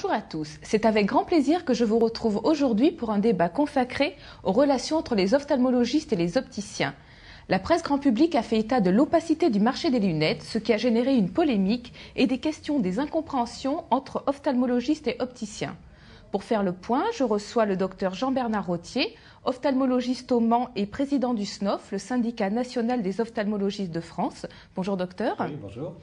Bonjour à tous, c'est avec grand plaisir que je vous retrouve aujourd'hui pour un débat consacré aux relations entre les ophtalmologistes et les opticiens. La presse grand public a fait état de l'opacité du marché des lunettes, ce qui a généré une polémique et des questions des incompréhensions entre ophtalmologistes et opticiens. Pour faire le point, je reçois le docteur Jean-Bernard Rottier, ophtalmologiste au Mans et président du SNOF, le syndicat national des ophtalmologistes de France. Bonjour docteur. Oui, bonjour.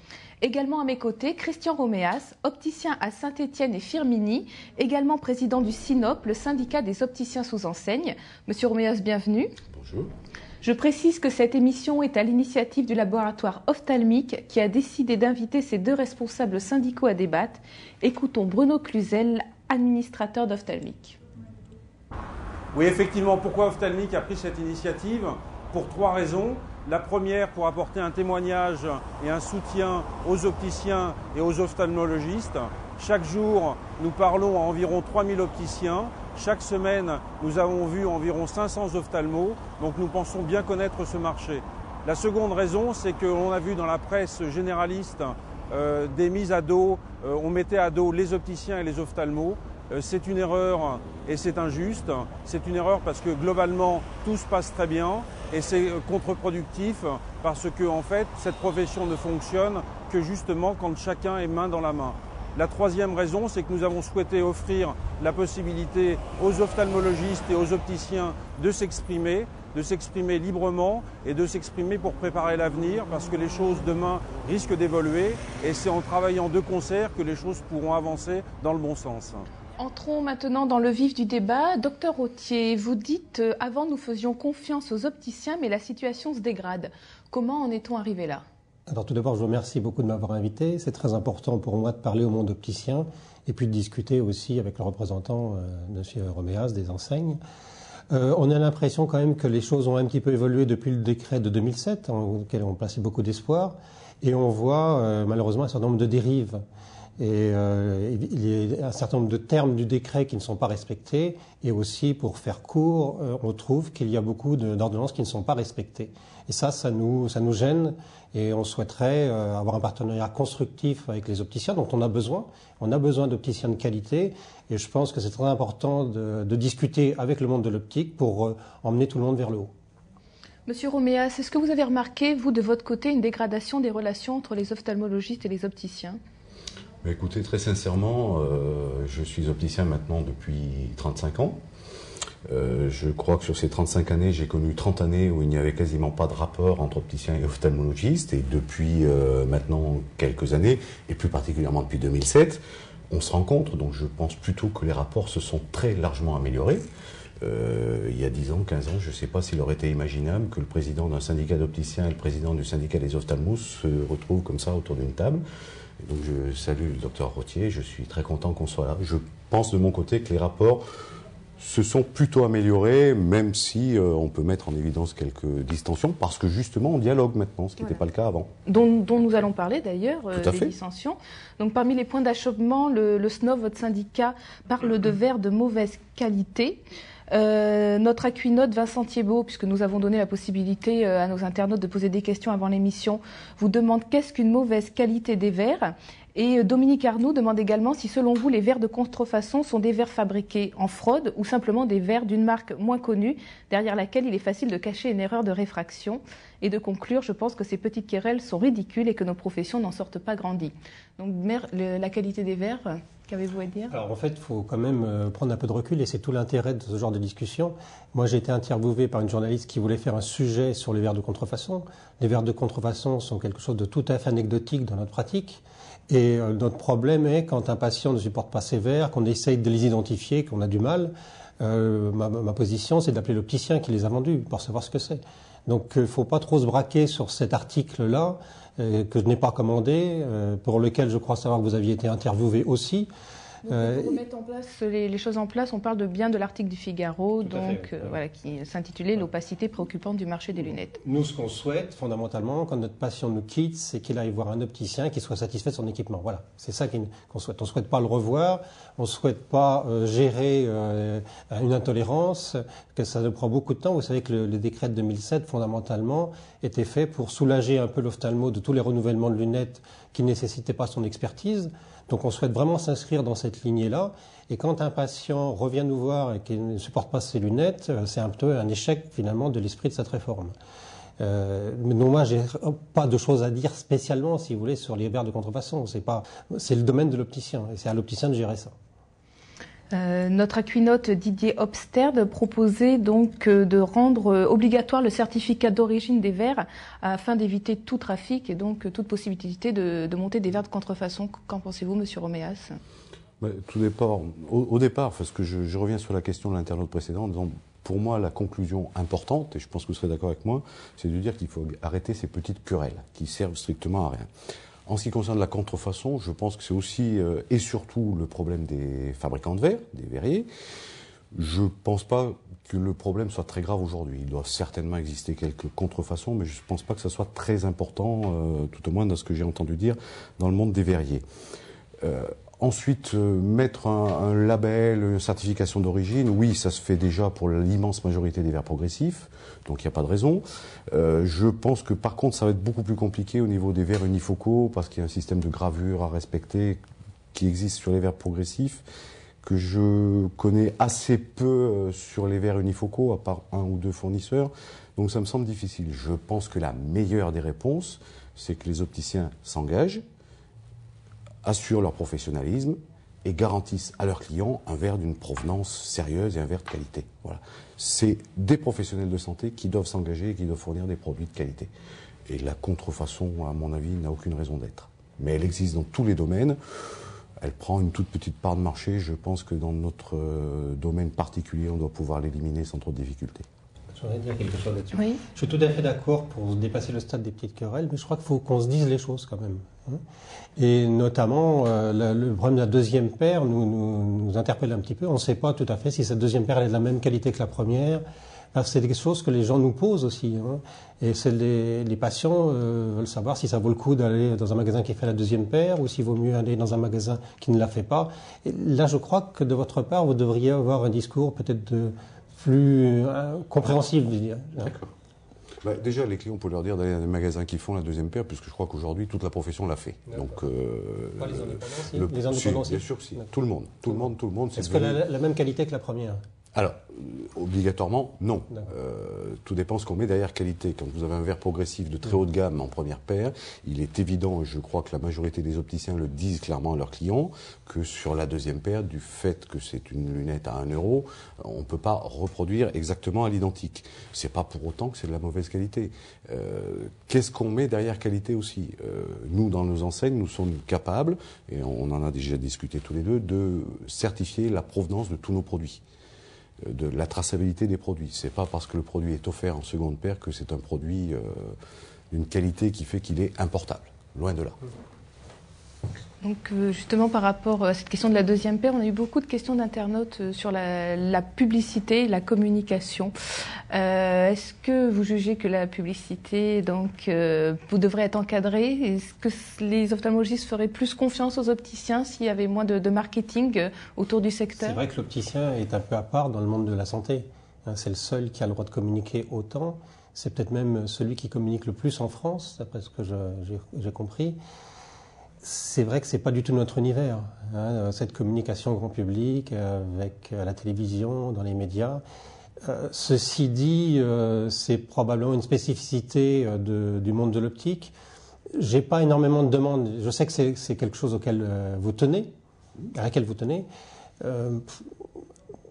Également à mes côtés, Christian Roméas, opticien à Saint-Étienne et Firminy, également président du SINOP, le syndicat des opticiens sous enseigne. Monsieur Roméas, bienvenue. Bonjour. Je précise que cette émission est à l'initiative du laboratoire ophtalmique qui a décidé d'inviter ces deux responsables syndicaux à débattre. Écoutons Bruno Cluzel, administrateur d'Ophtalmique. Oui, effectivement, pourquoi Ophtalmique a pris cette initiative? Pour trois raisons. La première, pour apporter un témoignage et un soutien aux opticiens et aux ophtalmologistes. Chaque jour, nous parlons à environ 3000 opticiens. Chaque semaine, nous avons vu environ 500 ophtalmos, donc nous pensons bien connaître ce marché. La seconde raison, c'est qu'on a vu dans la presse généraliste des mises à dos, on mettait à dos les opticiens et les ophtalmos. C'est une erreur et c'est injuste. C'est une erreur parce que globalement tout se passe très bien et c'est contre-productif parce que en fait cette profession ne fonctionne que justement quand chacun est main dans la main. La troisième raison, c'est que nous avons souhaité offrir la possibilité aux ophtalmologistes et aux opticiens de s'exprimer librement et de s'exprimer pour préparer l'avenir parce que les choses demain risquent d'évoluer et c'est en travaillant de concert que les choses pourront avancer dans le bon sens. Entrons maintenant dans le vif du débat. Docteur Rottier, vous dites avant nous faisions confiance aux opticiens mais la situation se dégrade. Comment en est-on arrivé là ? Alors tout d'abord, je vous remercie beaucoup de m'avoir invité. C'est très important pour moi de parler au monde opticien et puis de discuter aussi avec le représentant, M. Roméas, des enseignes. On a l'impression quand même que les choses ont un petit peu évolué depuis le décret de 2007, auquel on plaçait beaucoup d'espoir, et on voit malheureusement un certain nombre de dérives. Et il y a un certain nombre de termes du décret qui ne sont pas respectés, et aussi, pour faire court, on trouve qu'il y a beaucoup d'ordonnances qui ne sont pas respectées. Et ça nous gêne, et on souhaiterait avoir un partenariat constructif avec les opticiens dont on a besoin. On a besoin d'opticiens de qualité, et je pense que c'est très important de discuter avec le monde de l'optique pour emmener tout le monde vers le haut. Monsieur Roméas, est-ce que vous avez remarqué, vous, de votre côté, une dégradation des relations entre les ophtalmologistes et les opticiens ? Écoutez, très sincèrement, je suis opticien maintenant depuis 35 ans. Je crois que sur ces 35 années, j'ai connu 30 années où il n'y avait quasiment pas de rapport entre opticiens et ophtalmologistes. Et depuis maintenant quelques années, et plus particulièrement depuis 2007, on se rencontre. Donc je pense plutôt que les rapports se sont très largement améliorés. Il y a 10 ans, 15 ans, je ne sais pas s'il aurait été imaginable que le président d'un syndicat d'opticiens et le président du syndicat des ophtalmos se retrouvent comme ça autour d'une table. Donc je salue le docteur Rottier, je suis très content qu'on soit là. Je pense de mon côté que les rapports se sont plutôt améliorés, même si on peut mettre en évidence quelques distensions, parce que justement on dialogue maintenant, ce qui n'était pas le cas avant. Dont nous allons parler d'ailleurs, des dissensions. Donc parmi les points d'achoppement, le SNOF, votre syndicat, parle de verres de mauvaise qualité. Notre aquinote Vincent Thiebaud, puisque nous avons donné la possibilité à nos internautes de poser des questions avant l'émission, vous demande qu'est-ce qu'une mauvaise qualité des verres. Et Dominique Arnoux demande également si selon vous les verres de contrefaçon sont des verres fabriqués en fraude ou simplement des verres d'une marque moins connue derrière laquelle il est facile de cacher une erreur de réfraction. Et de conclure, je pense que ces petites querelles sont ridicules et que nos professions n'en sortent pas grandies. Donc la qualité des verres, qu'avez-vous à dire ? Alors en fait, il faut quand même prendre un peu de recul et c'est tout l'intérêt de ce genre de discussion. Moi, j'ai été interviewé par une journaliste qui voulait faire un sujet sur les verres de contrefaçon. Les verres de contrefaçon sont quelque chose de tout à fait anecdotique dans notre pratique. Et notre problème est quand un patient ne supporte pas ses verres, qu'on essaye de les identifier, qu'on a du mal. Ma position, c'est d'appeler l'opticien qui les a vendus pour savoir ce que c'est. Donc il ne faut pas trop se braquer sur cet article-là, que je n'ai pas commandé, pour lequel je crois savoir que vous aviez été interviewé aussi. Donc, pour remettre en place les choses en place, on parle bien de l'article du Figaro, voilà, qui s'intitulait « L'opacité préoccupante du marché des lunettes ». Nous, ce qu'on souhaite, fondamentalement, quand notre patient nous quitte, c'est qu'il aille voir un opticien qui soit satisfait de son équipement. Voilà, c'est ça qu'on souhaite. On ne souhaite pas le revoir, on ne souhaite pas gérer une intolérance, que ça nous prend beaucoup de temps. Vous savez que le décret de 2007, fondamentalement, était fait pour soulager un peu l'ophtalmo de tous les renouvellements de lunettes qui ne nécessitait pas son expertise. Donc on souhaite vraiment s'inscrire dans cette lignée-là. Et quand un patient revient nous voir et qu'il ne supporte pas ses lunettes, c'est un peu un échec finalement de l'esprit de cette réforme. Non, moi, j'ai pas de choses à dire spécialement, si vous voulez, sur les verres de contrefaçon. C'est le domaine de l'opticien, et c'est à l'opticien de gérer ça. Notre aquinote Didier Obsterd proposait donc de rendre obligatoire le certificat d'origine des verres afin d'éviter tout trafic et donc toute possibilité de monter des verres de contrefaçon. Qu'en pensez-vous, Monsieur Roméas? Tout départ, au départ, parce que je reviens sur la question de l'internaute précédent en disant, pour moi, la conclusion importante, et je pense que vous serez d'accord avec moi, c'est de dire qu'il faut arrêter ces petites querelles qui servent strictement à rien. En ce qui concerne la contrefaçon, je pense que c'est aussi et surtout le problème des fabricants de verres, des verriers. Je ne pense pas que le problème soit très grave aujourd'hui. Il doit certainement exister quelques contrefaçons, mais je ne pense pas que ça soit très important, tout au moins dans ce que j'ai entendu dire dans le monde des verriers. Ensuite, mettre un label, une certification d'origine, oui, ça se fait déjà pour l'immense majorité des verres progressifs, donc il n'y a pas de raison. Je pense que par contre, ça va être beaucoup plus compliqué au niveau des verres unifocaux, parce qu'il y a un système de gravure à respecter qui existe sur les verres progressifs, que je connais assez peu sur les verres unifocaux, à part un ou deux fournisseurs, donc ça me semble difficile. Je pense que la meilleure des réponses, c'est que les opticiens s'engagent, assurent leur professionnalisme et garantissent à leurs clients un verre d'une provenance sérieuse et un verre de qualité. Voilà. C'est des professionnels de santé qui doivent s'engager et qui doivent fournir des produits de qualité. Et la contrefaçon, à mon avis, n'a aucune raison d'être. Mais elle existe dans tous les domaines. Elle prend une toute petite part de marché. Je pense que dans notre domaine particulier, on doit pouvoir l'éliminer sans trop de difficultés. Je voudrais dire quelque chose là-dessus. Oui. Je suis tout à fait d'accord pour dépasser le stade des petites querelles, mais je crois qu'il faut qu'on se dise les choses quand même. Et notamment, le problème de la deuxième paire nous interpelle un petit peu. On ne sait pas tout à fait si cette deuxième paire est de la même qualité que la première. C'est des choses que les gens nous posent aussi. Et c'est les patients veulent savoir si ça vaut le coup d'aller dans un magasin qui fait la deuxième paire ou s'il vaut mieux aller dans un magasin qui ne la fait pas. Et là, je crois que de votre part, vous devriez avoir un discours peut-être plus compréhensif, je veux dire. D'accord. Déjà, les clients, on peut leur dire d'aller dans des magasins qui font la deuxième paire, puisque je crois qu'aujourd'hui, toute la profession l'a fait. Donc, pas les indépendants, bien sûr que si. Tout le monde. Est-ce que la même qualité que la première? Alors, obligatoirement, non. Tout dépend ce qu'on met derrière qualité. Quand vous avez un verre progressif de très haut de gamme en première paire, il est évident, et je crois que la majorité des opticiens le disent clairement à leurs clients, que sur la deuxième paire, du fait que c'est une lunette à 1 euro, on ne peut pas reproduire exactement à l'identique. C'est pas pour autant que c'est de la mauvaise qualité. Qu'est-ce qu'on met derrière qualité aussi? Nous, dans nos enseignes, nous sommes capables, et on en a déjà discuté tous les deux, de certifier la provenance de tous nos produits, de la traçabilité des produits. C'est pas parce que le produit est offert en seconde paire que c'est un produit d'une qualité qui fait qu'il est importable. Loin de là. Donc justement par rapport à cette question de la deuxième paire, on a eu beaucoup de questions d'internautes sur la publicité, la communication. Est-ce que vous jugez que la publicité vous devrez être encadrée? Est-ce que les ophtalmologistes feraient plus confiance aux opticiens s'il y avait moins de marketing autour du secteur? C'est vrai que l'opticien est un peu à part dans le monde de la santé. C'est le seul qui a le droit de communiquer autant. C'est peut-être même celui qui communique le plus en France, d'après ce que j'ai compris. C'est vrai que c'est pas du tout notre univers, cette communication grand public avec la télévision, dans les médias. Ceci dit, c'est probablement une spécificité du monde de l'optique. J'ai pas énormément de demandes. Je sais que c'est quelque chose à laquelle vous tenez.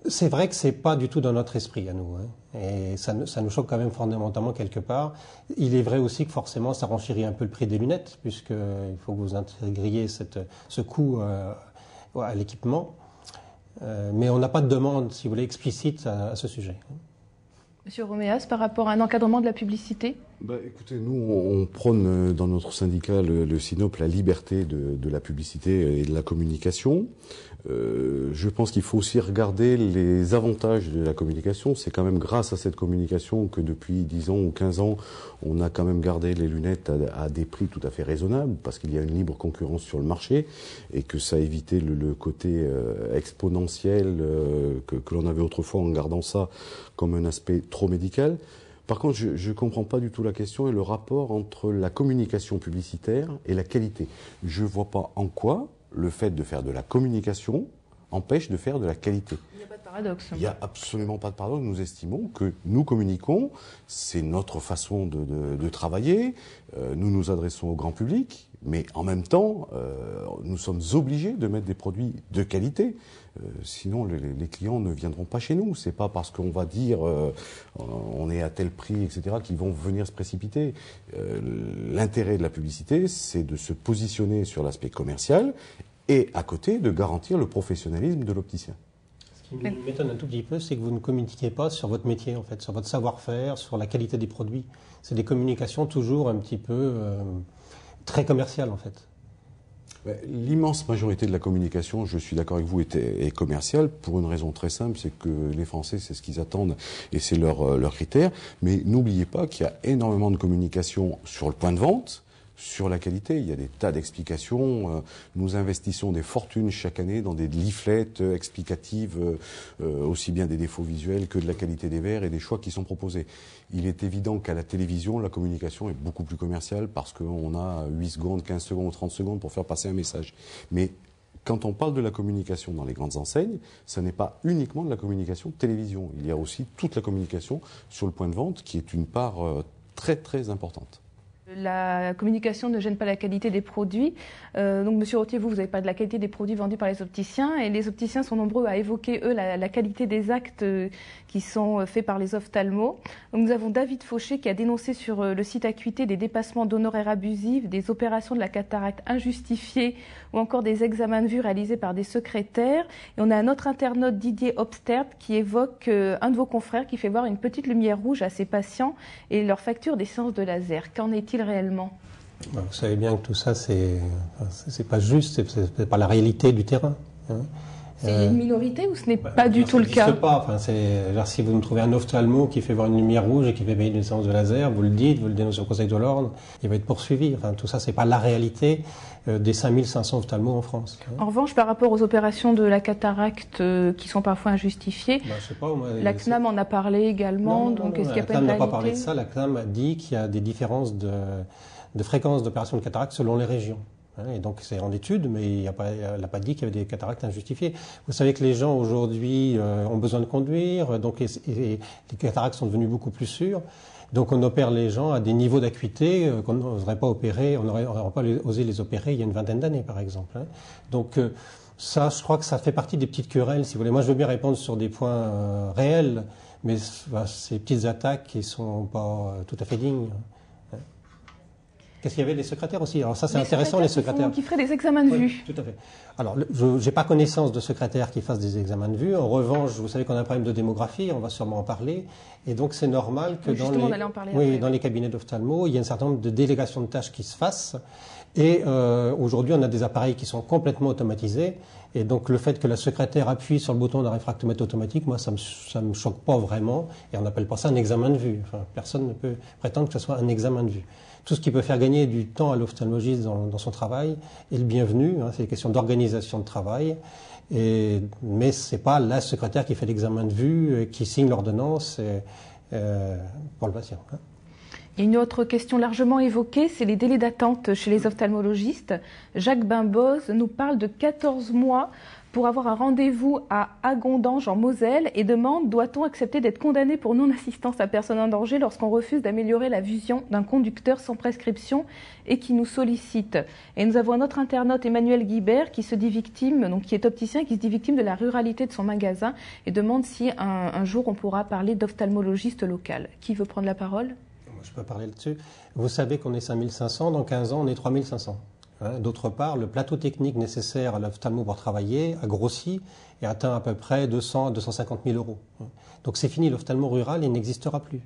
C'est vrai que c'est pas du tout dans notre esprit à nous, et ça nous choque quand même fondamentalement quelque part. Il est vrai aussi que forcément ça renchérit un peu le prix des lunettes, puisqu'il faut que vous intégriez ce coût à l'équipement. Mais on n'a pas de demande, si vous voulez, explicite à ce sujet. Monsieur Roméas, par rapport à un encadrement de la publicité? Écoutez, nous, on prône dans notre syndicat, le SINOP, la liberté de la publicité et de la communication. Je pense qu'il faut aussi regarder les avantages de la communication. C'est quand même grâce à cette communication que depuis 10 ans ou 15 ans, on a quand même gardé les lunettes à des prix tout à fait raisonnables, parce qu'il y a une libre concurrence sur le marché et que ça a évité le côté exponentiel que l'on avait autrefois en gardant ça comme un aspect trop médical. Par contre, je ne comprends pas du tout la question et le rapport entre la communication publicitaire et la qualité. Je ne vois pas en quoi le fait de faire de la communication empêche de faire de la qualité. Il n'y a pas de paradoxe. Il n'y a absolument pas de paradoxe. Nous estimons que nous communiquons, c'est notre façon de travailler, nous nous adressons au grand public, mais en même temps, nous sommes obligés de mettre des produits de qualité. Sinon, les clients ne viendront pas chez nous. C'est pas parce qu'on va dire on est à tel prix, etc., qu'ils vont venir se précipiter. L'intérêt de la publicité, c'est de se positionner sur l'aspect commercial et à côté de garantir le professionnalisme de l'opticien. Ce qui m'étonne un tout petit peu, c'est que vous ne communiquez pas sur votre métier, en fait, sur votre savoir-faire, sur la qualité des produits. C'est des communications toujours un petit peu très commerciales, en fait. L'immense majorité de la communication, je suis d'accord avec vous, est commerciale pour une raison très simple, c'est que les Français, c'est ce qu'ils attendent et c'est leur critère. Mais n'oubliez pas qu'il y a énormément de communication sur le point de vente, sur la qualité. Il y a des tas d'explications. Nous investissons des fortunes chaque année dans des leaflets explicatives, aussi bien des défauts visuels que de la qualité des verres et des choix qui sont proposés. Il est évident qu'à la télévision, la communication est beaucoup plus commerciale parce qu'on a 8 secondes, 15 secondes ou 30 secondes pour faire passer un message. Mais quand on parle de la communication dans les grandes enseignes, ce n'est pas uniquement de la communication télévision. Il y a aussi toute la communication sur le point de vente qui est une part très très importante. La communication ne gêne pas la qualité des produits. Donc, Monsieur Rottier, vous avez parlé de la qualité des produits vendus par les opticiens. Et les opticiens sont nombreux à évoquer, eux, la qualité des actes qui sont faits par les ophtalmos. Donc, nous avons David Fauché qui a dénoncé sur le site Acuité des dépassements d'honoraires abusifs, des opérations de la cataracte injustifiées ou encore des examens de vue réalisés par des secrétaires. Et on a un autre internaute, Didier Obstert, qui évoque un de vos confrères qui fait voir une petite lumière rouge à ses patients et leur facture des séances de laser. Qu'en est-il réellement? Vous savez bien que tout ça, c'est pas juste, c'est pas la réalité du terrain. Hein. C'est une minorité ou ce n'est pas du tout le cas? Pas. Enfin, si vous me trouvez un ophtalmo qui fait voir une lumière rouge et qui fait payer une séance de laser, vous le dites, vous le dénoncez au Conseil de l'Ordre, il va être poursuivi. Enfin, tout ça, c'est pas la réalité des 5500 ophtalmos en France. Hein. En revanche, par rapport aux opérations de la cataracte qui sont parfois injustifiées, je sais pas, moi, la CNAM en a parlé également. Donc, est-ce qu'il y a pas une réalité? La CNAM n'a pas parlé de ça. La CNAM a dit qu'il y a des différences de fréquence d'opérations de cataracte selon les régions. Et donc c'est en étude, mais elle n'a pas dit qu'il y avait des cataractes injustifiées. Vous savez que les gens aujourd'hui ont besoin de conduire, donc les cataractes sont devenus beaucoup plus sûrs. Donc on opère les gens à des niveaux d'acuité qu'on n'oserait pas opérer, on n'aurait pas osé les opérer il y a une vingtaine d'années par exemple. Donc ça, je crois que ça fait partie des petites querelles, si vous voulez. Moi je veux bien répondre sur des points réels, mais ces petites attaques qui sont pas tout à fait dignes. Qu'est-ce qu'il y avait les secrétaires aussi? Alors ça c'est intéressant, les secrétaires qui feraient des examens de vue. Tout à fait. Alors je n'ai pas connaissance de secrétaires qui fassent des examens de vue. En revanche, vous savez qu'on a un problème de démographie, on va sûrement en parler. Et donc c'est normal que dans les cabinets d'ophtalmo, il y a un certain nombre de délégations de tâches qui se fassent. Et aujourd'hui, on a des appareils qui sont complètement automatisés. Et donc le fait que la secrétaire appuie sur le bouton d'un réfractomètre automatique, moi ça me choque pas vraiment. Et on n'appelle pas ça un examen de vue. Enfin, personne ne peut prétendre que ce soit un examen de vue. Tout ce qui peut faire gagner du temps à l'ophtalmologiste dans son travail est le bienvenu. Hein, c'est une question d'organisation de travail. Mais c'est pas la secrétaire qui fait l'examen de vue, qui signe l'ordonnance pour le patient. Hein. Il y a une autre question largement évoquée, c'est les délais d'attente chez les ophtalmologistes. Jacques Bimboz nous parle de 14 mois pour avoir un rendez-vous à Agondange en Moselle et demande: doit-on accepter d'être condamné pour non-assistance à personne en danger lorsqu'on refuse d'améliorer la vision d'un conducteur sans prescription et qui nous sollicite? Et nous avons un autre internaute, Emmanuel Guibert, qui se dit victime, donc qui est opticien, qui se dit victime de la ruralité de son magasin et demande si un jour on pourra parler d'ophtalmologiste local. Qui veut prendre la parole? Je peux parler là-dessus. Vous savez qu'on est 5500, dans 15 ans on est 3500. D'autre part, le plateau technique nécessaire à l'ophtalmo pour travailler a grossi et atteint à peu près 200 à 250 000 euros. Donc c'est fini, l'ophtalmo rural, il n'existera plus.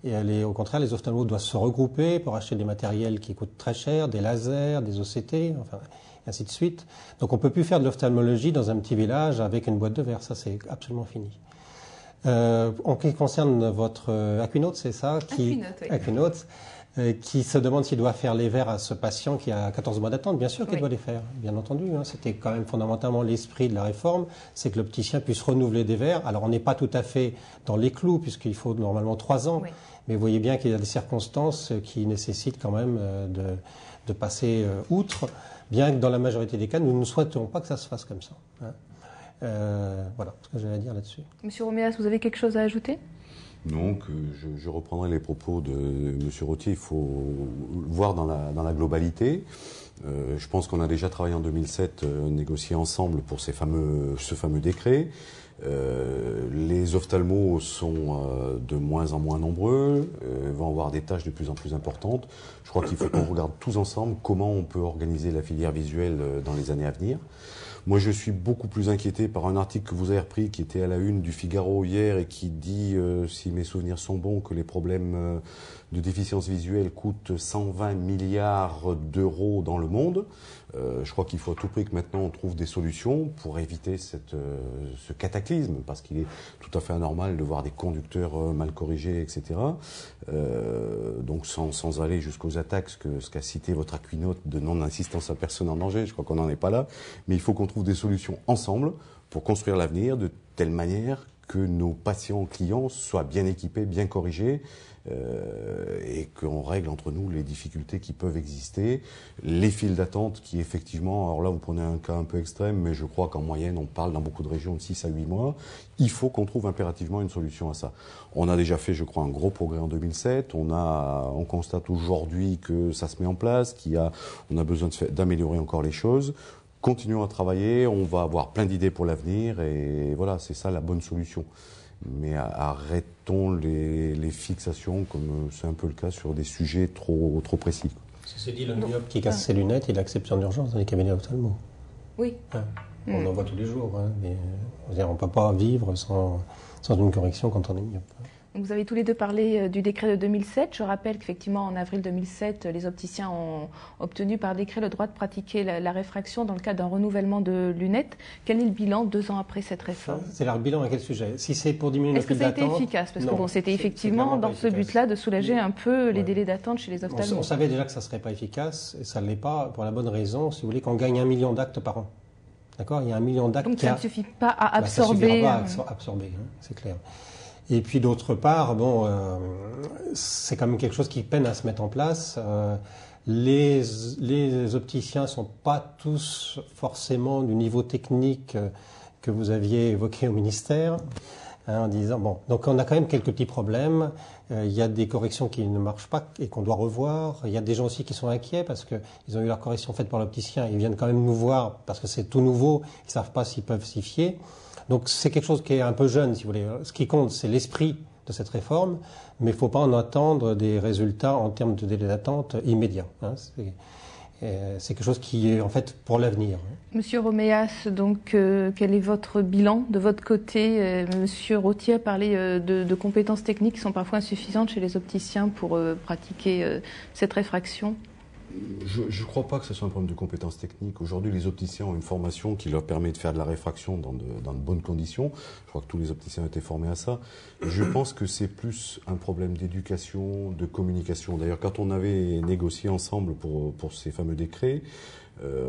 Et au contraire, les ophtalmos doivent se regrouper pour acheter des matériels qui coûtent très cher, des lasers, des OCT, enfin, et ainsi de suite. Donc on ne peut plus faire de l'ophtalmologie dans un petit village avec une boîte de verre, ça c'est absolument fini. En ce qui concerne votre Aquinote, c'est ça? Aquinote, oui. Aquinote. qui se demande s'il doit faire les verres à ce patient qui a 14 mois d'attente. Bien sûr qu'il doit les faire, bien entendu. C'était quand même fondamentalement l'esprit de la réforme, c'est que l'opticien puisse renouveler des verres. Alors on n'est pas tout à fait dans les clous, puisqu'il faut normalement 3 ans, mais vous voyez bien qu'il y a des circonstances qui nécessitent quand même de passer outre, bien que dans la majorité des cas, nous ne souhaitons pas que ça se fasse comme ça. Voilà ce que j'avais à dire là-dessus. Monsieur Roméas, vous avez quelque chose à ajouter ? Non, je reprendrai les propos de M. Rottier. Il faut voir dans la globalité. Je pense qu'on a déjà travaillé en 2007, négocié ensemble pour ce fameux décret. Les ophtalmos sont de moins en moins nombreux, vont avoir des tâches de plus en plus importantes. Je crois qu'il faut qu'on regarde tous ensemble comment on peut organiser la filière visuelle dans les années à venir. Moi, je suis beaucoup plus inquiété par un article que vous avez repris, qui était à la une du Figaro hier et qui dit, si mes souvenirs sont bons, que les problèmes de déficience visuelle coûtent 120 milliards d'euros dans le monde. Je crois qu'il faut à tout prix que maintenant on trouve des solutions pour éviter ce cataclysme, parce qu'il est tout à fait anormal de voir des conducteurs mal corrigés, etc. Donc sans aller jusqu'aux attaques, ce qu'a cité votre Aquinote de non-insistance à personne en danger, je crois qu'on n'en est pas là, mais il faut qu'on trouve des solutions ensemble pour construire l'avenir de telle manière que nos patients clients soient bien équipés, bien corrigés, et qu'on règle entre nous les difficultés qui peuvent exister, les files d'attente qui effectivement, alors là vous prenez un cas un peu extrême, mais je crois qu'en moyenne on parle dans beaucoup de régions de 6 à 8 mois, il faut qu'on trouve impérativement une solution à ça. On a déjà fait, je crois, un gros progrès en 2007, on constate aujourd'hui que ça se met en place, on a besoin d'améliorer encore les choses. Continuons à travailler, on va avoir plein d'idées pour l'avenir et voilà, c'est ça la bonne solution. Mais arrêtons les fixations, comme c'est un peu le cas sur des sujets trop précis. C'est dit, le myope qui casse ses lunettes, il accepte en urgence dans les cabinets ophtalmo. Oui. On en voit tous les jours. Mais, on ne peut pas vivre sans une correction quand on est myope. Donc vous avez tous les deux parlé du décret de 2007. Je rappelle qu'effectivement, en avril 2007, les opticiens ont obtenu par décret le droit de pratiquer la réfraction dans le cadre d'un renouvellement de lunettes. Quel est le bilan 2 ans après cette réforme ? C'est le bilan à quel sujet ? Si c'est pour diminuer les files d'attente... Est-ce que ça a été efficace ? Parce que c'était effectivement dans ce but-là de soulager un peu les délais d'attente chez les ophtalmos. On savait déjà que ça ne serait pas efficace, et ça ne l'est pas pour la bonne raison, si vous voulez, qu'on gagne 1 million d'actes par an. D'accord ? Il y a 1 million d'actes. Donc ça ne suffit pas à absorber... ça ne suffira pas à absorber, c'est clair. Et puis d'autre part, c'est quand même quelque chose qui peine à se mettre en place. Les opticiens ne sont pas tous forcément du niveau technique que vous aviez évoqué au ministère, en disant, donc on a quand même quelques petits problèmes. Il y a des corrections qui ne marchent pas et qu'on doit revoir. Il y a des gens aussi qui sont inquiets parce qu'ils ont eu leur correction faite par l'opticien. Ils viennent quand même nous voir parce que c'est tout nouveau. Ils ne savent pas s'ils peuvent s'y fier. Donc c'est quelque chose qui est un peu jeune, si vous voulez. Ce qui compte, c'est l'esprit de cette réforme, mais il ne faut pas en attendre des résultats en termes de délai d'attente immédiats. C'est quelque chose qui est en fait pour l'avenir. Monsieur Roméas, donc quel est votre bilan de votre côté ? Monsieur Rottier a parlé de compétences techniques qui sont parfois insuffisantes chez les opticiens pour pratiquer cette réfraction. Je ne crois pas que ce soit un problème de compétences techniques. Aujourd'hui, les opticiens ont une formation qui leur permet de faire de la réfraction dans de bonnes conditions. Je crois que tous les opticiens ont été formés à ça. Je pense que c'est plus un problème d'éducation, de communication. D'ailleurs, quand on avait négocié ensemble pour ces fameux décrets,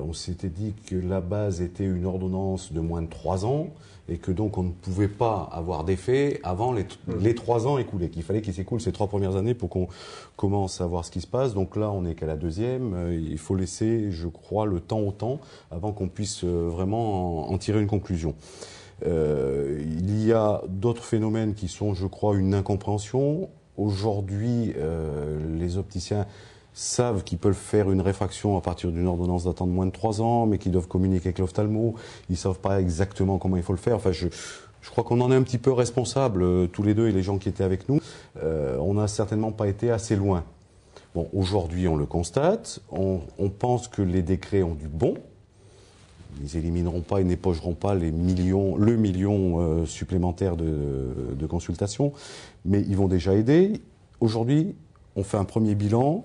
on s'était dit que la base était une ordonnance de moins de 3 ans et que donc on ne pouvait pas avoir d'effet avant les 3 ans écoulés, qu'il fallait qu'ils s'écoulent ces 3 premières années pour qu'on commence à voir ce qui se passe. Donc là, on n'est qu'à la 2e. Il faut laisser, je crois, le temps au temps avant qu'on puisse vraiment en tirer une conclusion. Il y a d'autres phénomènes qui sont, je crois, une incompréhension. Aujourd'hui, les opticiens savent qu'ils peuvent faire une réfraction à partir d'une ordonnance datant de moins de 3 ans, mais qu'ils doivent communiquer avec l'ophtalmo. Ils ne savent pas exactement comment il faut le faire. Enfin, je crois qu'on en est un petit peu responsables, tous les deux, et les gens qui étaient avec nous. On n'a certainement pas été assez loin. Bon, aujourd'hui, on le constate. On pense que les décrets ont du bon. Ils élimineront pas et n'épogeront pas le million supplémentaire de consultations, mais ils vont déjà aider. Aujourd'hui, on fait un premier bilan.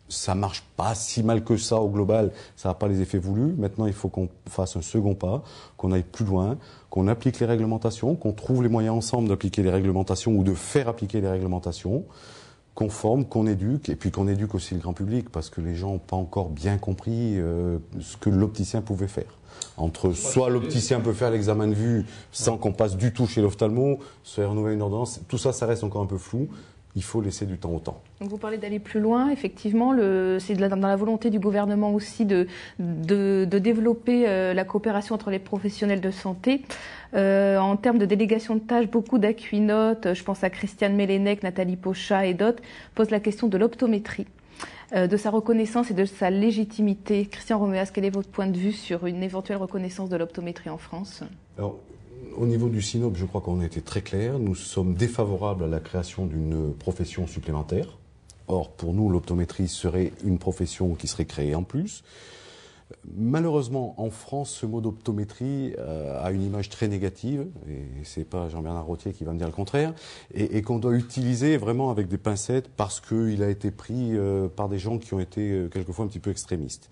Ça marche pas si mal que ça au global, ça n'a pas les effets voulus. Maintenant, il faut qu'on fasse un second pas, qu'on aille plus loin, qu'on applique les réglementations, qu'on trouve les moyens ensemble d'appliquer les réglementations ou de faire appliquer les réglementations. qu'on forme, qu'on éduque, et puis qu'on éduque aussi le grand public, parce que les gens n'ont pas encore bien compris ce que l'opticien pouvait faire. Entre soit l'opticien peut faire l'examen de vue sans qu'on passe du tout chez l'ophtalmo, soit renouveler une ordonnance, tout ça, ça reste encore un peu flou. Il faut laisser du temps au temps. Donc vous parlez d'aller plus loin, effectivement, c'est dans la volonté du gouvernement aussi de développer la coopération entre les professionnels de santé. En termes de délégation de tâches, beaucoup d'Aquinote, je pense à Christiane Mélenec, Nathalie Pochat et d'autres, posent la question de l'optométrie, de sa reconnaissance et de sa légitimité. Christian Roméas, quel est votre point de vue sur une éventuelle reconnaissance de l'optométrie en France ? Alors, au niveau du SINOP, je crois qu'on a été très clair. Nous sommes défavorables à la création d'une profession supplémentaire. Or, pour nous, l'optométrie serait une profession qui serait créée en plus. Malheureusement, en France, ce mot d'optométrie a une image très négative, et c'est pas Jean-Bernard Rottier qui va me dire le contraire, et qu'on doit utiliser vraiment avec des pincettes parce qu'il a été pris par des gens qui ont été quelquefois un petit peu extrémistes.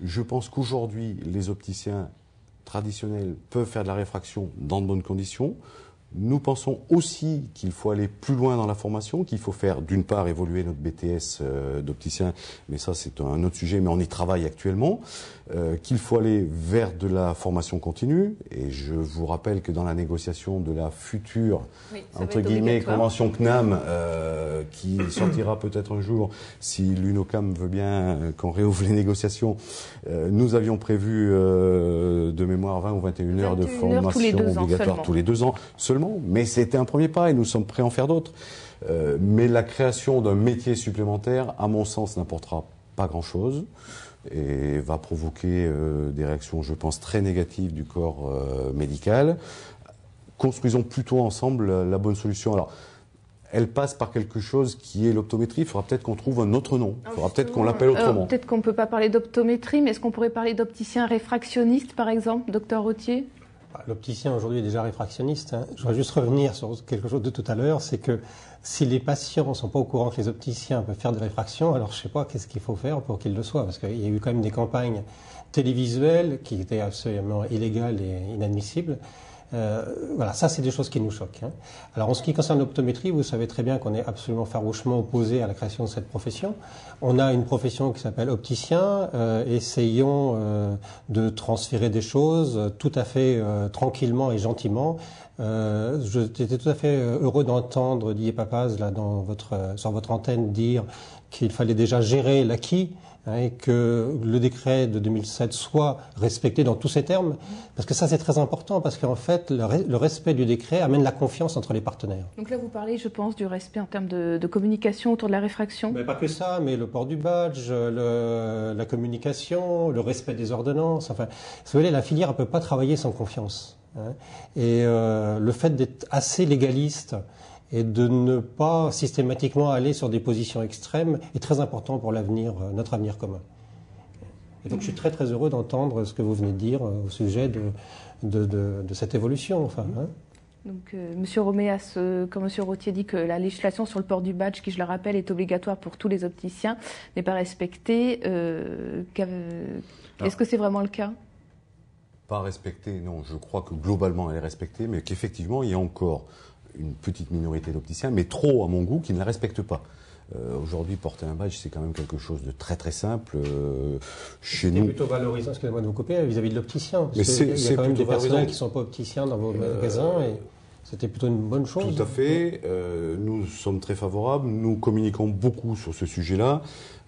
Je pense qu'aujourd'hui, les opticiens traditionnels peuvent faire de la réfraction dans de bonnes conditions. Nous pensons aussi qu'il faut aller plus loin dans la formation, qu'il faut faire d'une part évoluer notre BTS d'opticien, mais ça c'est un autre sujet, mais on y travaille actuellement, qu'il faut aller vers de la formation continue, et je vous rappelle que dans la négociation de la future, entre guillemets, convention CNAM, qui sortira peut-être un jour, si l'UNOCAM veut bien qu'on réouvre les négociations, nous avions prévu de mémoire 20 ou 21 heures de formation obligatoire tous les 2 ans seulement, mais c'était un premier pas et nous sommes prêts à en faire d'autres. Mais la création d'un métier supplémentaire, à mon sens, n'apportera pas grand-chose et va provoquer des réactions, je pense, très négatives du corps médical. Construisons plutôt ensemble la bonne solution. Alors, elle passe par quelque chose qui est l'optométrie. Il faudra peut-être qu'on trouve un autre nom. Il faudra peut-être qu'on l'appelle autrement. Peut-être qu'on ne peut pas parler d'optométrie, mais est-ce qu'on pourrait parler d'opticien réfractionniste, par exemple, docteur Rottier ? L'opticien aujourd'hui est déjà réfractionniste. Je voudrais juste revenir sur quelque chose de tout à l'heure, c'est que si les patients ne sont pas au courant que les opticiens peuvent faire des réfractions, alors je ne sais pas qu'est-ce qu'il faut faire pour qu'ils le soient, parce qu'il y a eu quand même des campagnes télévisuelles qui étaient absolument illégales et inadmissibles. Voilà, ça c'est des choses qui nous choquent. Alors en ce qui concerne l'optométrie, vous savez très bien qu'on est absolument farouchement opposé à la création de cette profession. On a une profession qui s'appelle opticien, essayons de transférer des choses tout à fait tranquillement et gentiment. J'étais tout à fait heureux d'entendre Didier Papaz là sur votre antenne dire qu'il fallait déjà gérer l'acquis, et que le décret de 2007 soit respecté dans tous ses termes, parce que ça c'est très important, parce qu'en fait le respect du décret amène la confiance entre les partenaires. Donc là vous parlez, je pense, du respect en termes de communication autour de la réfraction. Mais pas que ça, mais le port du badge, la communication, le respect des ordonnances, enfin, vous voyez, la filière ne peut pas travailler sans confiance. Et le fait d'être assez légaliste et de ne pas systématiquement aller sur des positions extrêmes est très important pour l'avenir, notre avenir commun. Et donc je suis très très heureux d'entendre ce que vous venez de dire au sujet de cette évolution. Enfin, Donc, Monsieur Roméas, comme Monsieur Rottier dit que la législation sur le port du badge, qui je le rappelle est obligatoire pour tous les opticiens, n'est pas respectée, est-ce que c'est vraiment le cas ? Pas respectée, non. Je crois que globalement elle est respectée, mais qu'effectivement il y a encore une petite minorité d'opticiens, mais trop à mon goût, qui ne la respectent pas. Aujourd'hui, porter un badge, c'est quand même quelque chose de très très simple. Chez nous, plutôt valorisant, excusez-moi de vous couper, vis-à-vis de l'opticien. Mais il y a quand même des personnels qui ne sont pas opticiens dans vos magasins, et c'était plutôt une bonne chose. Tout à fait. Nous sommes très favorables. Nous communiquons beaucoup sur ce sujet-là.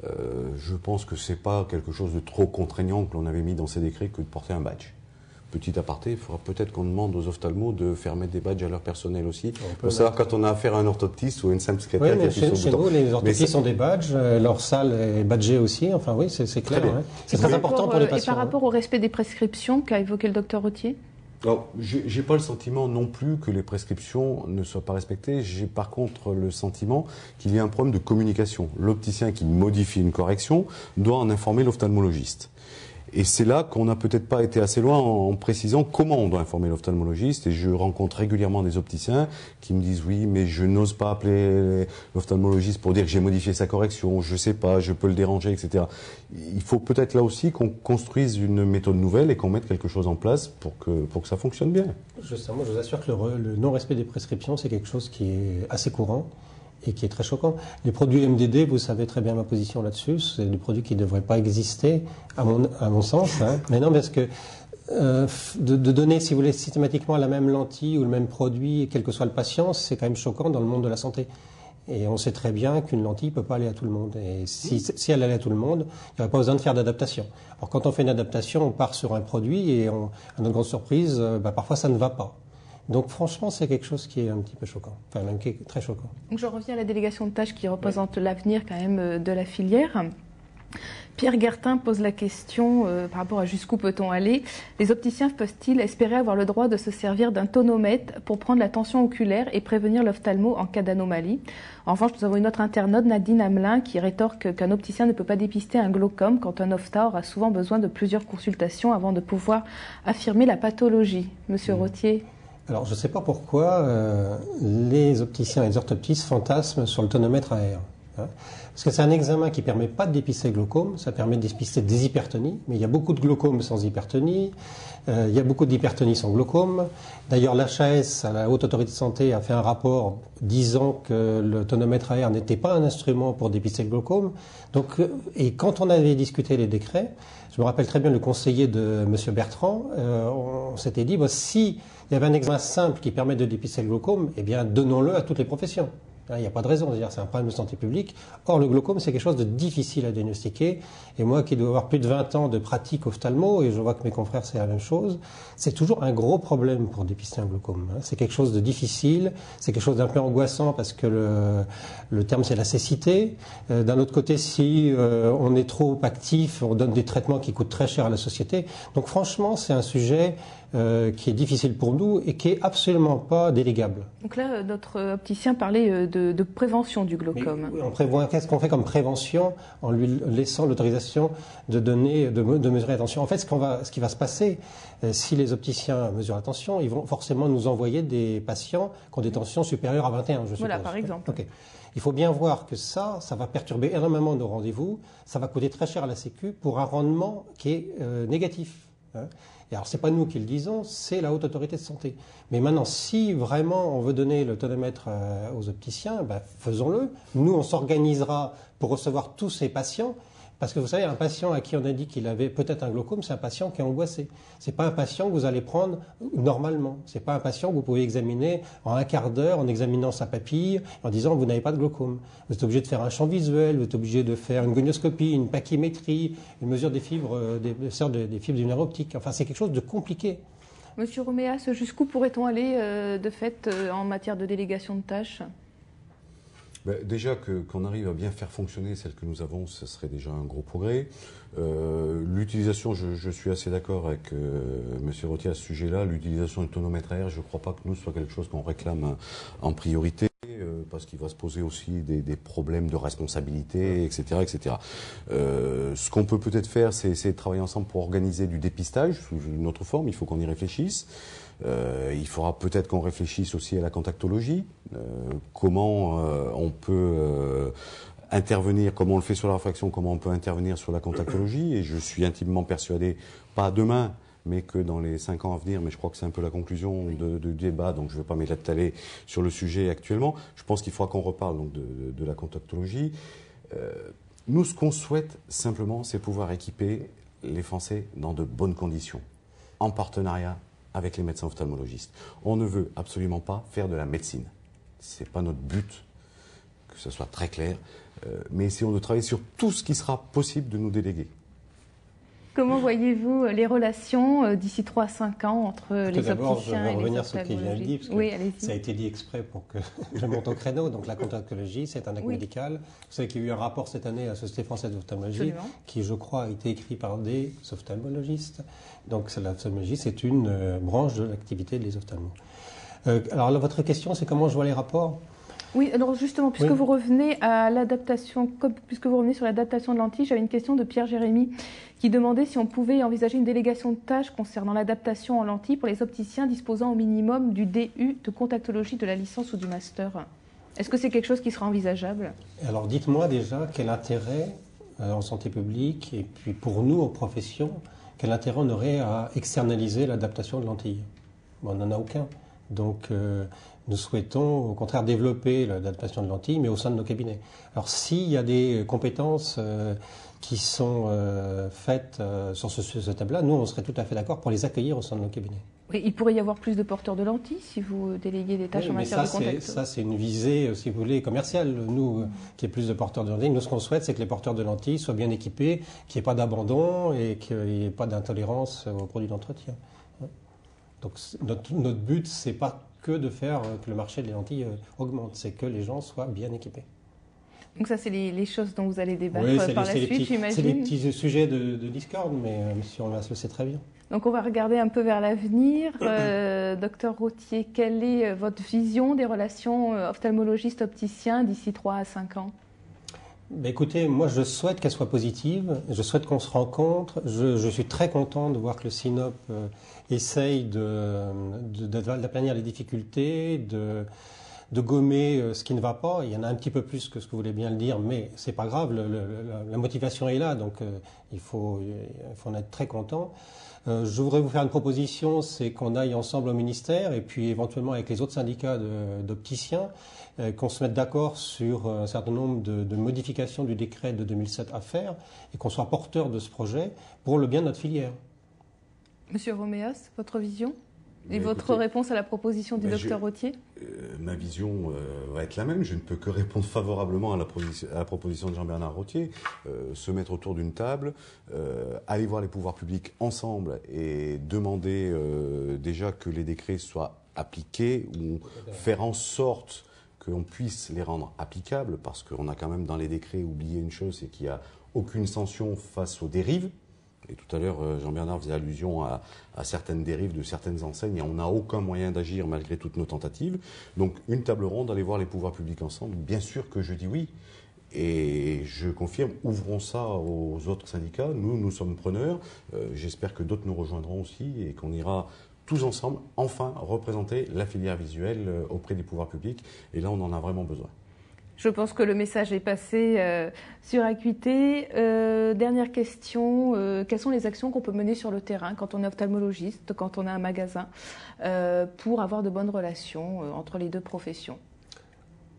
Je pense que c'est pas quelque chose de trop contraignant que l'on avait mis dans ces décrets que de porter un badge. Petit aparté, il faudra peut-être qu'on demande aux ophtalmos de faire mettre des badges à leur personnel aussi, pour savoir quand on a affaire à un orthoptiste ou à une simple secrétaire qui appuie sur le bouton. Chez nous, les orthoptistes ont des badges, leur salle est badgée aussi, enfin oui, c'est clair. C'est très important pour les patients. Et par rapport au respect des prescriptions qu'a évoqué le docteur Rottier ? Alors, j'ai pas le sentiment non plus que les prescriptions ne soient pas respectées. J'ai par contre le sentiment qu'il y a un problème de communication. L'opticien qui modifie une correction doit en informer l'ophtalmologiste. Et c'est là qu'on n'a peut-être pas été assez loin en précisant comment on doit informer l'ophtalmologiste. Et je rencontre régulièrement des opticiens qui me disent oui, mais je n'ose pas appeler l'ophtalmologiste pour dire que j'ai modifié sa correction, je sais pas, je peux le déranger, etc. Il faut peut-être là aussi qu'on construise une méthode nouvelle et qu'on mette quelque chose en place pour que ça fonctionne bien. Justement, je vous assure que le non-respect des prescriptions, c'est quelque chose qui est assez courant. et qui est très choquant. Les produits MDD, vous savez très bien ma position là-dessus, c'est des produits qui ne devraient pas exister, à mon sens. Hein. Mais non, parce que de donner, si vous voulez, systématiquement la même lentille ou le même produit, quel que soit le patient, c'est quand même choquant dans le monde de la santé. Et on sait très bien qu'une lentille ne peut pas aller à tout le monde. Et si elle allait à tout le monde, il n'y aurait pas besoin de faire d'adaptation. Alors quand on fait une adaptation, on part sur un produit et à notre grande surprise, parfois ça ne va pas. Donc franchement, c'est quelque chose qui est un petit peu choquant, enfin même qui est très choquant. Donc je reviens à la délégation de tâches qui représente l'avenir quand même de la filière. Pierre Guertin pose la question par rapport à jusqu'où peut-on aller. Les opticiens peuvent-ils espérer avoir le droit de se servir d'un tonomètre pour prendre la tension oculaire et prévenir l'ophtalmo en cas d'anomalie? En revanche, nous avons une autre internaute, Nadine Hamelin, qui rétorque qu'un opticien ne peut pas dépister un glaucome quand un ophta aura souvent besoin de plusieurs consultations avant de pouvoir affirmer la pathologie. Monsieur Rottier? Alors, je ne sais pas pourquoi les opticiens et les orthoptistes fantasment sur le tonomètre AR. Hein, parce que c'est un examen qui ne permet pas de dépister le glaucome, ça permet de dépister des hypertonies, mais il y a beaucoup de glaucome sans hypertonie, il y a beaucoup d'hypertonie sans glaucome. D'ailleurs, l'HAS, la Haute Autorité de Santé, a fait un rapport disant que le tonomètre AR n'était pas un instrument pour dépister le glaucome. Donc, et quand on avait discuté les décrets, je me rappelle très bien le conseiller de M. Bertrand, on s'était dit, si il y avait un examen simple qui permet de dépister le glaucome, eh bien, donnons-le à toutes les professions. Il n'y a pas de raison, c'est un problème de santé publique. Or, le glaucome, c'est quelque chose de difficile à diagnostiquer. Et moi, qui dois avoir plus de 20 ans de pratique ophtalmo, et je vois que mes confrères, c'est la même chose, c'est toujours un gros problème pour dépister un glaucome. C'est quelque chose de difficile, c'est quelque chose d'un peu angoissant parce que le terme, c'est la cécité. D'un autre côté, si on est trop actif, on donne des traitements qui coûtent très cher à la société. Donc, franchement, c'est un sujet qui est difficile pour nous et qui est absolument pas délégable. Donc là, notre opticien parlait de prévention du glaucome. Oui, on prévoit, qu'est-ce qu'on fait comme prévention en lui laissant l'autorisation de mesurer la tension. En fait, ce qui va se passer, si les opticiens mesurent la tension, ils vont forcément nous envoyer des patients qui ont des tensions supérieures à 21, je suppose. Voilà, par exemple. Okay. Il faut bien voir que ça va perturber énormément nos rendez-vous, ça va coûter très cher à la Sécu pour un rendement qui est négatif. Hein. Et alors, c'est pas nous qui le disons, c'est la Haute Autorité de Santé. Mais maintenant, si vraiment on veut donner le tonomètre aux opticiens, faisons-le. Nous, on s'organisera pour recevoir tous ces patients. Parce que vous savez, un patient à qui on a dit qu'il avait peut-être un glaucome, c'est un patient qui est angoissé. C'est pas un patient que vous allez prendre normalement. C'est pas un patient que vous pouvez examiner en un quart d'heure en examinant sa papille, en disant vous n'avez pas de glaucome. Vous êtes obligé de faire un champ visuel, vous êtes obligé de faire une gonioscopie, une pachymétrie, une mesure des fibres, des fibres du nerf optique. Enfin, c'est quelque chose de compliqué. Monsieur Roméas, jusqu'où pourrait-on aller de fait en matière de délégation de tâches ? Déjà qu'on arrive à bien faire fonctionner celle que nous avons, ce serait déjà un gros progrès. L'utilisation, je suis assez d'accord avec M. Rottier à ce sujet-là, l'utilisation du tonomètre AR, je ne crois pas que nous soit quelque chose qu'on réclame en priorité, parce qu'il va se poser aussi des problèmes de responsabilité, etc. etc. Ce qu'on peut peut-être faire, c'est essayer de travailler ensemble pour organiser du dépistage sous une autre forme, il faut qu'on y réfléchisse. Il faudra peut-être qu'on réfléchisse aussi à la contactologie, comment on peut intervenir, comment on le fait sur la réfraction, comment on peut intervenir sur la contactologie, et je suis intimement persuadé, pas demain, mais que dans les 5 ans à venir, mais je crois que c'est un peu la conclusion du débat, donc je ne vais pas m'étaler sur le sujet actuellement, je pense qu'il faudra qu'on reparle donc de la contactologie. Nous, ce qu'on souhaite simplement, c'est pouvoir équiper les Français dans de bonnes conditions, en partenariat avec les médecins ophtalmologistes. On ne veut absolument pas faire de la médecine. Ce n'est pas notre but, que ce soit très clair, mais essayons de travailler sur tout ce qui sera possible de nous déléguer. Comment voyez-vous les relations d'ici 3 à 5 ans entre les opticiens et les ophtalmologistes ? D'abord, je vais revenir sur ce qu'il vient de dire, parce que oui, ça a été dit exprès pour que je monte au créneau. Donc la contactologie, c'est un acte médical. Vous savez qu'il y a eu un rapport cette année à la Société française d'ophtalmologie, qui, je crois, a été écrit par des ophtalmologistes. Donc l'ophtalmologie, c'est une branche de l'activité des ophtalmos. Alors là, votre question, c'est comment je vois les rapports ? Oui, alors justement, puisque vous revenez à l'adaptation, puisque vous revenez sur l'adaptation de lentilles, j'avais une question de Pierre Jérémy qui demandait si on pouvait envisager une délégation de tâches concernant l'adaptation en lentilles pour les opticiens disposant au minimum du DU de contactologie de la licence ou du master. Est-ce que c'est quelque chose qui sera envisageable ? Alors dites-moi déjà quel intérêt en santé publique et puis pour nous en profession, quel intérêt on aurait à externaliser l'adaptation de lentilles ? Bon, on n'en a aucun. Donc Nous souhaitons au contraire développer l'adaptation de lentilles, mais au sein de nos cabinets. Alors s'il y a des compétences qui sont faites sur ce thème-là, nous on serait tout à fait d'accord pour les accueillir au sein de nos cabinets. Oui, il pourrait y avoir plus de porteurs de lentilles si vous déléguez des tâches en matière de contact. Ça, c'est une visée, si vous voulez, commerciale. Nous, qu'il y ait plus de porteurs de lentilles, nous, ce qu'on souhaite, c'est que les porteurs de lentilles soient bien équipés, qu'il n'y ait pas d'abandon et qu'il n'y ait pas d'intolérance aux produits d'entretien. Donc, notre but, c'est pas que de faire que le marché des lentilles augmente, c'est que les gens soient bien équipés. Donc ça, c'est les choses dont vous allez débattre par la suite, j'imagine. C'est des petits sujets de discorde, mais M. Roméas le sait très bien. Donc on va regarder un peu vers l'avenir. Docteur Rottier, quelle est votre vision des relations ophtalmologiste-opticien d'ici 3 à 5 ans? Écoutez, moi je souhaite qu'elle soit positive, je souhaite qu'on se rencontre. Je suis très content de voir que le SINOP essaye d'aplanir les difficultés, de gommer ce qui ne va pas. Il y en a un petit peu plus que ce que vous voulez bien le dire, mais c'est pas grave, la motivation est là, donc il faut en être très content. Je voudrais vous faire une proposition, c'est qu'on aille ensemble au ministère et puis éventuellement avec les autres syndicats d'opticiens, qu'on se mette d'accord sur un certain nombre de modifications du décret de 2007 à faire et qu'on soit porteur de ce projet pour le bien de notre filière. Monsieur Roméas, votre vision ? Et votre réponse à la proposition du docteur Rottier? Ma vision va être la même. Je ne peux que répondre favorablement à la proposition de Jean-Bernard Rottier. Se mettre autour d'une table, aller voir les pouvoirs publics ensemble et demander déjà que les décrets soient appliqués ou faire en sorte qu'on puisse les rendre applicables, parce qu'on a quand même dans les décrets oublié une chose, c'est qu'il n'y a aucune sanction face aux dérives. Et tout à l'heure, Jean-Bernard faisait allusion à certaines dérives de certaines enseignes et on n'a aucun moyen d'agir malgré toutes nos tentatives. Donc une table ronde, aller voir les pouvoirs publics ensemble, bien sûr que je dis oui. Et je confirme, ouvrons ça aux autres syndicats. Nous sommes preneurs. J'espère que d'autres nous rejoindront aussi et qu'on ira tous ensemble, enfin, représenter la filière visuelle auprès des pouvoirs publics. Et là, on en a vraiment besoin. Je pense que le message est passé sur Acuité. Dernière question, quelles sont les actions qu'on peut mener sur le terrain quand on est ophtalmologiste, quand on a un magasin, pour avoir de bonnes relations entre les deux professions?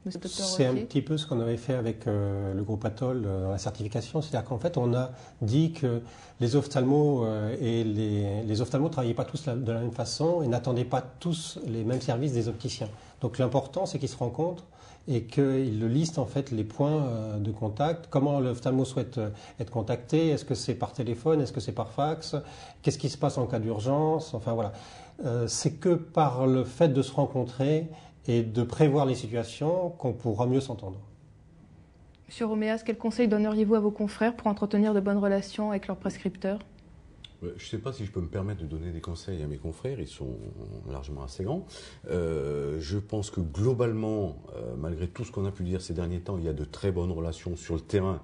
C'est un petit peu ce qu'on avait fait avec le groupe Atoll dans la certification. C'est-à-dire qu'en fait, on a dit que les ophtalmos et les ophtalmos ne travaillaient pas tous de la même façon et n'attendaient pas tous les mêmes services des opticiens. Donc l'important, c'est qu'ils se rencontrent et qu'ils listent en fait les points de contact, comment l'ophtalmo souhaite être contacté, est-ce que c'est par téléphone, est-ce que c'est par fax, qu'est-ce qui se passe en cas d'urgence, enfin voilà. C'est que par le fait de se rencontrer et de prévoir les situations qu'on pourra mieux s'entendre. Monsieur Roméas, quels conseils donneriez-vous à vos confrères pour entretenir de bonnes relations avec leurs prescripteurs ? Je ne sais pas si je peux me permettre de donner des conseils à mes confrères, ils sont largement assez grands. Je pense que globalement, malgré tout ce qu'on a pu dire ces derniers temps, il y a de très bonnes relations sur le terrain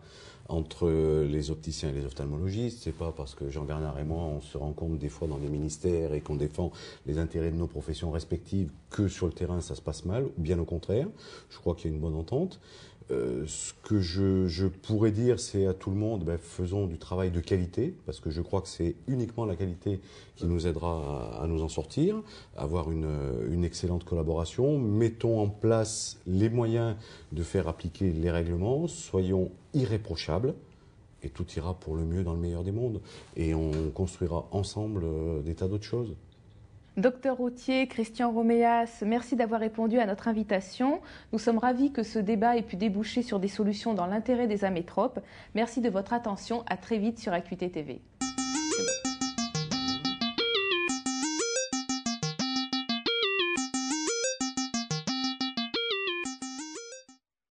entre les opticiens et les ophtalmologistes. C'est pas parce que Jean-Bernard et moi, on se rencontre des fois dans des ministères et qu'on défend les intérêts de nos professions respectives que sur le terrain ça se passe mal, bien au contraire. Je crois qu'il y a une bonne entente. Ce que je pourrais dire, c'est à tout le monde, faisons du travail de qualité, parce que je crois que c'est uniquement la qualité qui nous aidera à nous en sortir, avoir une excellente collaboration. Mettons en place les moyens de faire appliquer les règlements, soyons irréprochables, et tout ira pour le mieux dans le meilleur des mondes. Et on construira ensemble des tas d'autres choses. Docteur Rottier, Christian Roméas, merci d'avoir répondu à notre invitation. Nous sommes ravis que ce débat ait pu déboucher sur des solutions dans l'intérêt des amétropes. Merci de votre attention. À très vite sur Acuité TV.